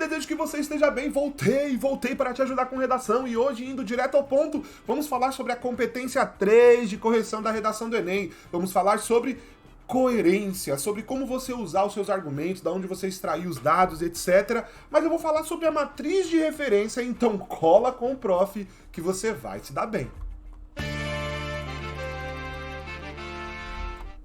desejo que você esteja bem. Voltei para te ajudar com redação e hoje, indo direto ao ponto, vamos falar sobre a competência 3 de correção da redação do Enem. Vamos falar sobre coerência, sobre como você usar os seus argumentos, da onde você extrair os dados, etc. Mas eu vou falar sobre a matriz de referência, então cola com o prof que você vai se dar bem.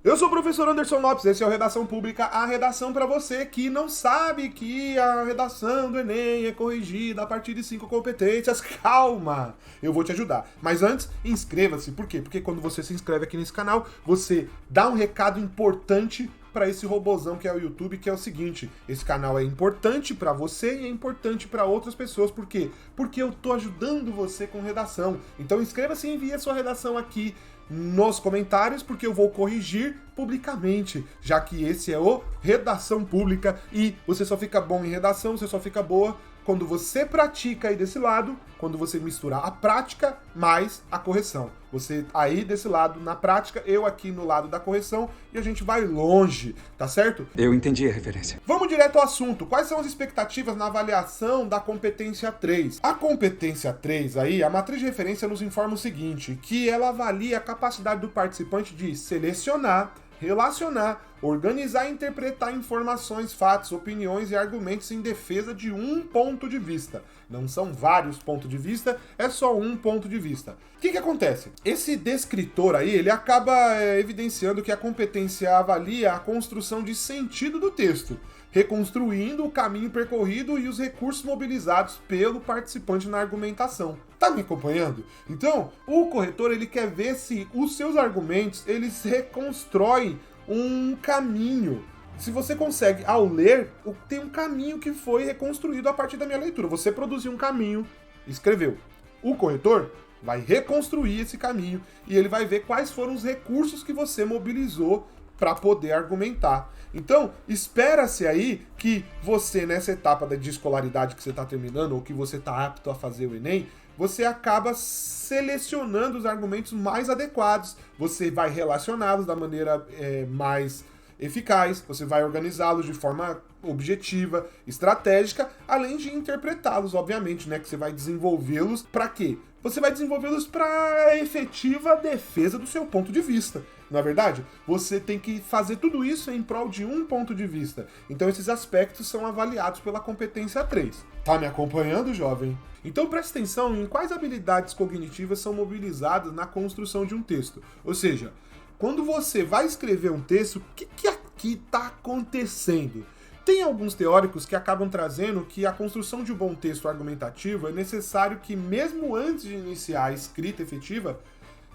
Eu sou o professor Anderson Lopes, esse é o Redação Pública, a redação para você que não sabe que a redação do Enem é corrigida a partir de 5 competências. Calma, eu vou te ajudar. Mas antes, inscreva-se. Por quê? Porque quando você se inscreve aqui nesse canal, você dá um recado importante para esse robozão que é o YouTube, que é o seguinte: esse canal é importante para você e é importante para outras pessoas. Por quê? Porque eu tô ajudando você com redação. Então inscreva-se e envie a sua redação aqui nos comentários, porque eu vou corrigir publicamente, já que esse é o Redação Pública e você só fica bom em redação, você só fica boa quando você pratica aí desse lado, quando você mistura a prática mais a correção. Você aí desse lado na prática, eu aqui no lado da correção e a gente vai longe, tá certo? Eu entendi a referência. Vamos direto ao assunto. Quais são as expectativas na avaliação da competência 3? A competência 3 aí, a matriz de referência nos informa o seguinte, que ela avalia a capacidade do participante de selecionar, relacionar, organizar e interpretar informações, fatos, opiniões e argumentos em defesa de um ponto de vista. Não são vários pontos de vista, é só um ponto de vista. O que acontece? Esse descritor aí, ele acaba evidenciando que a competência avalia a construção de sentido do texto, reconstruindo o caminho percorrido e os recursos mobilizados pelo participante na argumentação. Tá me acompanhando? Então, o corretor ele quer ver se os seus argumentos eles reconstroem um caminho. Se você consegue, ao ler, tem um caminho que foi reconstruído a partir da minha leitura. Você produziu um caminho, escreveu. O corretor vai reconstruir esse caminho e ele vai ver quais foram os recursos que você mobilizou para poder argumentar. Então, espera-se aí que você, nessa etapa de escolaridade que você está terminando, ou que você está apto a fazer o Enem, você acaba selecionando os argumentos mais adequados, você vai relacioná-los da maneira mais eficaz, você vai organizá-los de forma objetiva, estratégica, além de interpretá-los, obviamente, né, que você vai desenvolvê-los para quê? Você vai desenvolvê-los para efetiva defesa do seu ponto de vista. Na verdade, você tem que fazer tudo isso em prol de um ponto de vista. Então esses aspectos são avaliados pela competência 3. Tá me acompanhando, jovem? Então presta atenção em quais habilidades cognitivas são mobilizadas na construção de um texto. Ou seja, quando você vai escrever um texto, o que aqui está acontecendo? Tem alguns teóricos que acabam trazendo que a construção de um bom texto argumentativo é necessário que, mesmo antes de iniciar a escrita efetiva,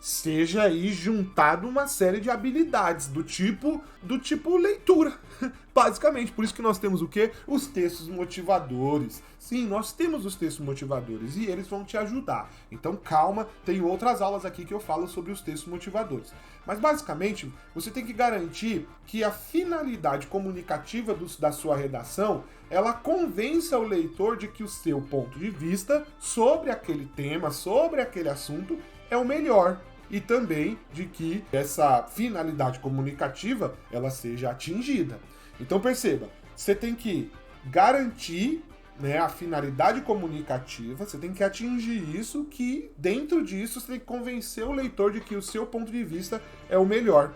seja aí juntado uma série de habilidades do tipo leitura. Basicamente, por isso que nós temos o quê? Os textos motivadores. Sim, nós temos os textos motivadores e eles vão te ajudar. Então calma, tem outras aulas aqui que eu falo sobre os textos motivadores. Mas basicamente, você tem que garantir que a finalidade comunicativa da sua redação, ela convença o leitor de que o seu ponto de vista sobre aquele tema, sobre aquele assunto, é o melhor. E também de que essa finalidade comunicativa ela seja atingida. Então perceba, você tem que garantir, né, a finalidade comunicativa, você tem que atingir isso, que dentro disso você tem que convencer o leitor de que o seu ponto de vista é o melhor.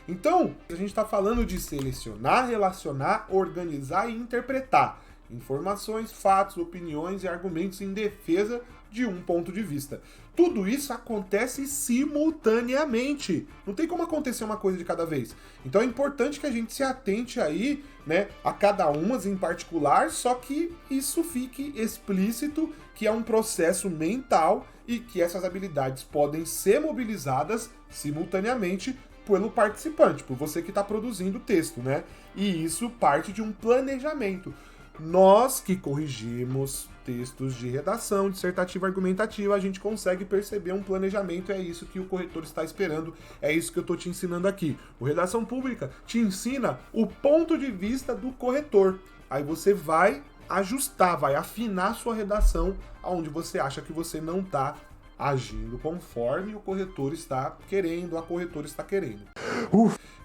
Então, a gente está falando de selecionar, relacionar, organizar e interpretar informações, fatos, opiniões e argumentos em defesa de um ponto de vista. Tudo isso acontece simultaneamente. Não tem como acontecer uma coisa de cada vez. Então é importante que a gente se atente aí, né, a cada uma em particular, só que isso fique explícito que é um processo mental e que essas habilidades podem ser mobilizadas simultaneamente pelo participante, por você que está produzindo o texto, né? E isso parte de um planejamento. Nós que corrigimos textos de redação, dissertativa, argumentativa, a gente consegue perceber um planejamento, é isso que o corretor está esperando, é isso que eu estou te ensinando aqui. O Redação Pública te ensina o ponto de vista do corretor. Aí você vai ajustar, vai afinar sua redação aonde você acha que você não está agindo conforme o corretor está querendo, a corretora está querendo.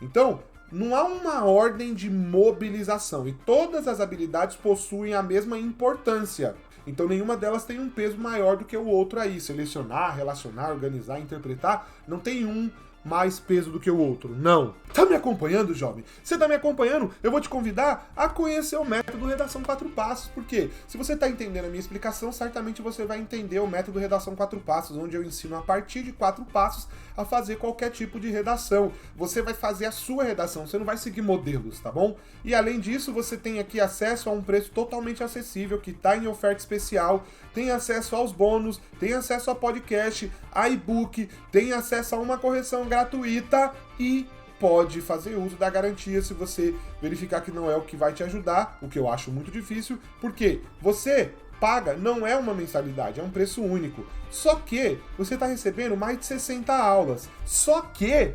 Então, não há uma ordem de mobilização e todas as habilidades possuem a mesma importância. Então nenhuma delas tem um peso maior do que o outro aí. Selecionar, relacionar, organizar, interpretar, não tem um mais peso do que o outro. Não. Tá me acompanhando, jovem? Você tá me acompanhando? Eu vou te convidar a conhecer o método Redação 4 Passos, porque se você tá entendendo a minha explicação, certamente você vai entender o método Redação 4 Passos, onde eu ensino a partir de 4 passos a fazer qualquer tipo de redação. Você vai fazer a sua redação, você não vai seguir modelos, tá bom? E além disso, você tem aqui acesso a um preço totalmente acessível, que tá em oferta especial, tem acesso aos bônus, tem acesso a podcast, a e-book, tem acesso a uma correção gratuita e pode fazer uso da garantia se você verificar que não é o que vai te ajudar, o que eu acho muito difícil, porque você paga, não é uma mensalidade, é um preço único. Só que você está recebendo mais de 60 aulas. Só que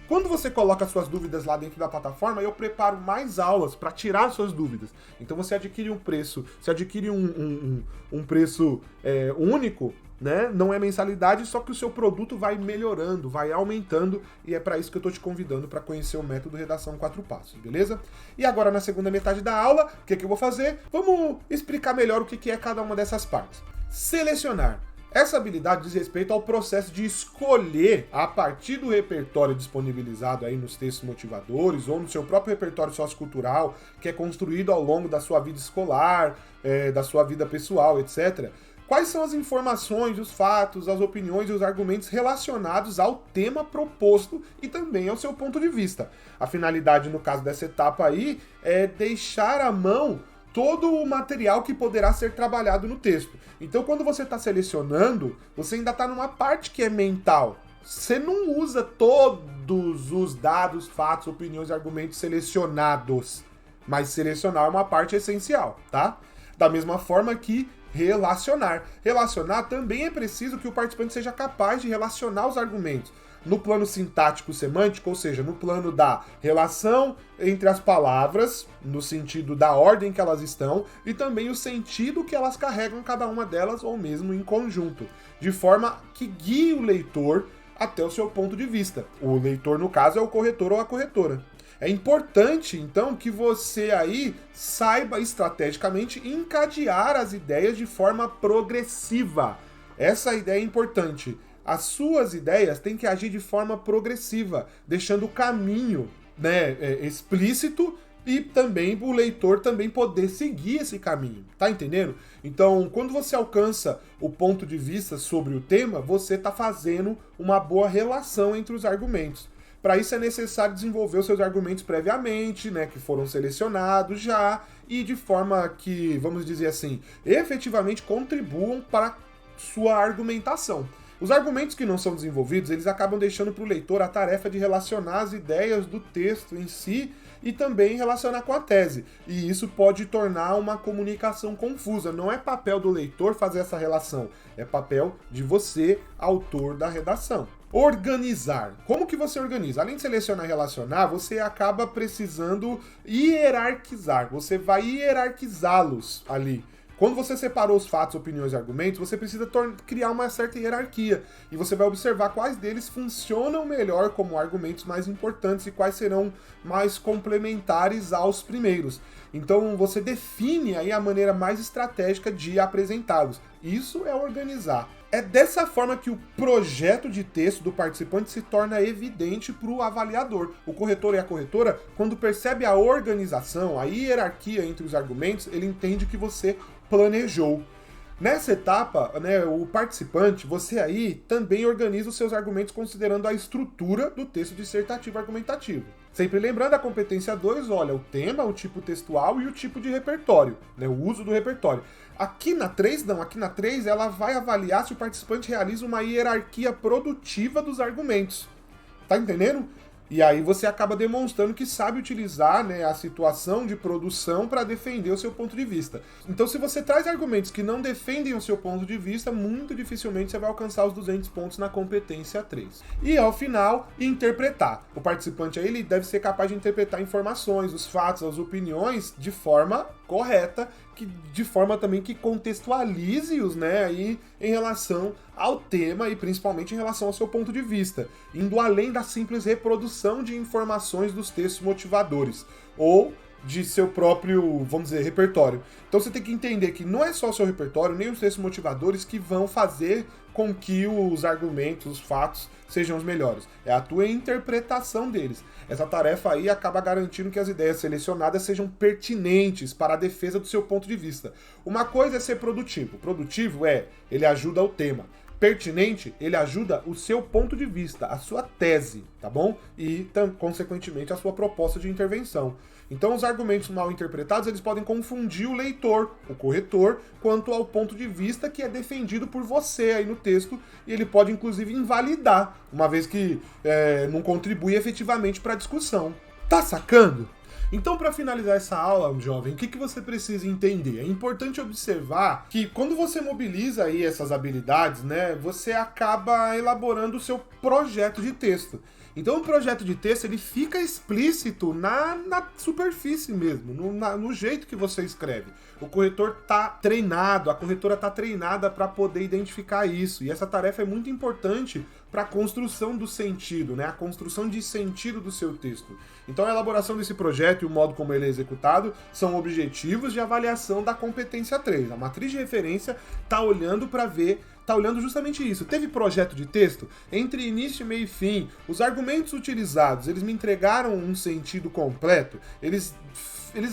quando você coloca suas dúvidas lá dentro da plataforma, eu preparo mais aulas para tirar suas dúvidas. Então você adquire um preço, um preço único, né? Não é mensalidade, só que o seu produto vai melhorando, vai aumentando, e é para isso que eu estou te convidando para conhecer o método Redação 4 Passos, beleza? E agora, na segunda metade da aula, o que eu vou fazer? Vamos explicar melhor o que é cada uma dessas partes. Selecionar. Essa habilidade diz respeito ao processo de escolher, a partir do repertório disponibilizado aí nos textos motivadores ou no seu próprio repertório sociocultural, que é construído ao longo da sua vida escolar, da sua vida pessoal, etc., quais são as informações, os fatos, as opiniões e os argumentos relacionados ao tema proposto e também ao seu ponto de vista. A finalidade, no caso dessa etapa aí, é deixar à mão todo o material que poderá ser trabalhado no texto. Então, quando você está selecionando, você ainda está numa parte que é mental. Você não usa todos os dados, fatos, opiniões e argumentos selecionados, mas selecionar é uma parte essencial, tá? Da mesma forma que relacionar. Relacionar também é preciso que o participante seja capaz de relacionar os argumentos no plano sintático-semântico, ou seja, no plano da relação entre as palavras, no sentido da ordem que elas estão, e também o sentido que elas carregam cada uma delas, ou mesmo em conjunto, de forma que guie o leitor até o seu ponto de vista. O leitor, no caso, é o corretor ou a corretora. É importante, então, que você aí saiba estrategicamente encadear as ideias de forma progressiva. Essa ideia é importante. As suas ideias têm que agir de forma progressiva, deixando o caminho, explícito e também o leitor também poder seguir esse caminho, tá entendendo? Então, quando você alcança o ponto de vista sobre o tema, você está fazendo uma boa relação entre os argumentos. Para isso é necessário desenvolver os seus argumentos previamente, que foram selecionados já, e de forma que, vamos dizer assim, efetivamente contribuam para a sua argumentação. Os argumentos que não são desenvolvidos, eles acabam deixando para o leitor a tarefa de relacionar as ideias do texto em si e também relacionar com a tese. E isso pode tornar uma comunicação confusa. Não é papel do leitor fazer essa relação, é papel de você, autor da redação. Organizar. Como que você organiza? Além de selecionar e relacionar, você acaba precisando hierarquizar. Você vai hierarquizá-los ali. Quando você separou os fatos, opiniões e argumentos, você precisa criar uma certa hierarquia. E você vai observar quais deles funcionam melhor como argumentos mais importantes e quais serão mais complementares aos primeiros. Então você define aí a maneira mais estratégica de apresentá-los. Isso é organizar. É dessa forma que o projeto de texto do participante se torna evidente para o avaliador. O corretor e a corretora, quando percebe a organização, a hierarquia entre os argumentos, ele entende que você planejou. Nessa etapa, o participante, você aí também organiza os seus argumentos considerando a estrutura do texto dissertativo argumentativo. Sempre lembrando a competência 2, olha, o tema, o tipo textual e o tipo de repertório, o uso do repertório. Aqui na 3, ela vai avaliar se o participante realiza uma hierarquia produtiva dos argumentos. Tá entendendo? E aí você acaba demonstrando que sabe utilizar a situação de produção para defender o seu ponto de vista. Então, se você traz argumentos que não defendem o seu ponto de vista, muito dificilmente você vai alcançar os 200 pontos na competência 3. E, ao final, interpretar. O participante aí, ele deve ser capaz de interpretar informações, os fatos, as opiniões de forma correta, que, de forma também que contextualize-os, né, aí, em relação ao tema e principalmente em relação ao seu ponto de vista, indo além da simples reprodução de informações dos textos motivadores, ou de seu próprio, vamos dizer, repertório. Então você tem que entender que não é só o seu repertório, nem os textos motivadores que vão fazer com que os argumentos, os fatos sejam os melhores. É a tua interpretação deles. Essa tarefa aí acaba garantindo que as ideias selecionadas sejam pertinentes para a defesa do seu ponto de vista. Uma coisa é ser produtivo. Produtivo ele ajuda o tema. Pertinente, ele ajuda o seu ponto de vista, a sua tese, tá bom? E, consequentemente, a sua proposta de intervenção. Então, os argumentos mal interpretados, eles podem confundir o leitor, o corretor, quanto ao ponto de vista que é defendido por você aí no texto, e ele pode, inclusive, invalidar, uma vez que não contribui efetivamente para a discussão. Tá sacando? Então, para finalizar essa aula, jovem, o que você precisa entender? É importante observar que quando você mobiliza aí essas habilidades, né, você acaba elaborando o seu projeto de texto. Então, o projeto de texto, ele fica explícito na superfície mesmo, no jeito que você escreve. O corretor tá treinado, a corretora tá treinada para poder identificar isso. E essa tarefa é muito importante para a construção do sentido, né? A construção de sentido do seu texto. Então, a elaboração desse projeto e o modo como ele é executado são objetivos de avaliação da competência 3. A matriz de referência tá olhando justamente isso. Teve projeto de texto? Entre início, meio e fim, os argumentos utilizados, eles me entregaram um sentido completo? Eles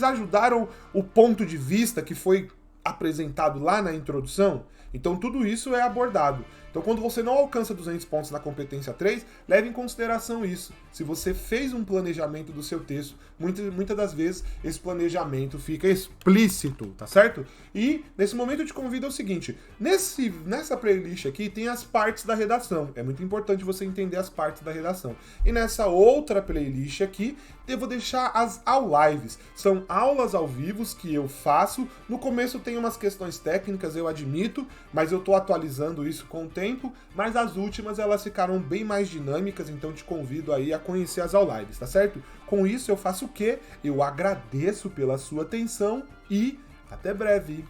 ajudaram o ponto de vista que foi apresentado lá na introdução? Então tudo isso é abordado. Então quando você não alcança 200 pontos na competência 3, leve em consideração isso. Se você fez um planejamento do seu texto, muitas das vezes esse planejamento fica explícito, tá certo? E nesse momento eu te convido ao seguinte, nessa playlist aqui tem as partes da redação. É muito importante você entender as partes da redação. E nessa outra playlist aqui, eu vou deixar as lives. São aulas ao vivo que eu faço. No começo tem umas questões técnicas, eu admito, mas eu tô atualizando isso com o tempo, mas as últimas elas ficaram bem mais dinâmicas, então te convido aí a conhecer as lives, tá certo? Com isso eu faço o quê? Eu agradeço pela sua atenção e até breve!